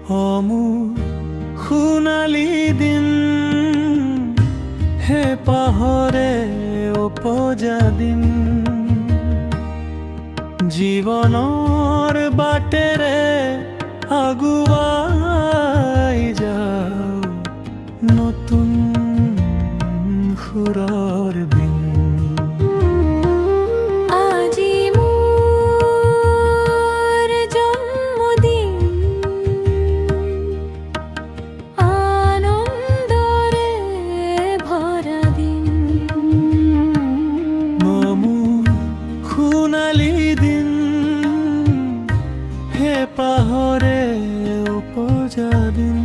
অমূল সোণালী দিন, হে পাহৰে উপজা দিন। জীৱনৰ বাটেৰে আগুৱাই যাওঁ, নতুন সুৰৰ বিন। আজি মোৰ জন্মদিন, আনন্দৰে ভৰা দিন। অমূল সোণালী দিন, হে পাহৰে উপজা দিন।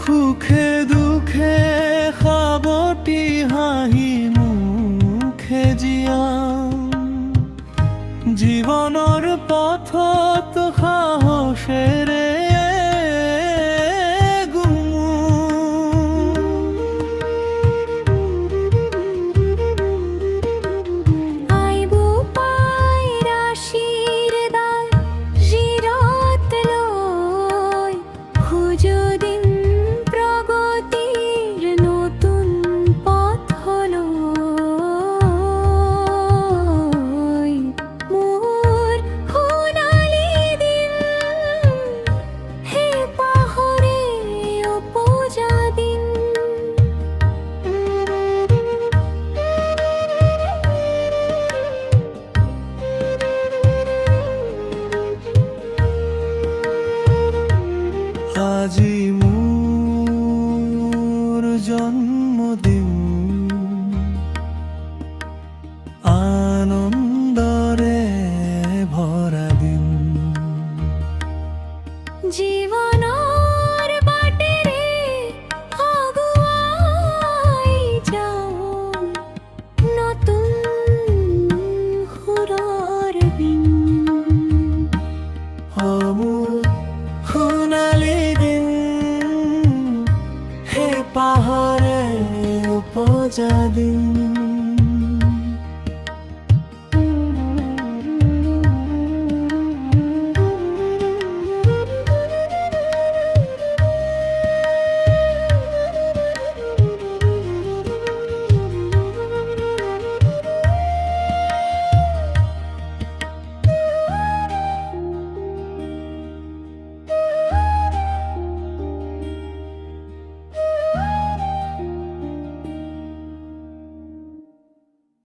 সুখে দুখে সাৱটি হাঁহি মুখে জীয়াম, জীৱনৰ পথত সাহসেৰে আইব পাইৰ আশীৰ্বাদ শিৰত লৈ, সুযোদিন প্ৰগতিৰ নতুন পথলৈ। মোৰ সোণালী দিন, হে পাহৰে উপজা দিন। আজি মোৰ জন্মদিন, আনন্দৰে ভৰা দিন। জীৱনৰ বাটেৰে আগুৱাই যাওঁ, নতুন সুৰৰ বিন। অমূল সোণালী দিন, হে পাহৰে উপজা দিন।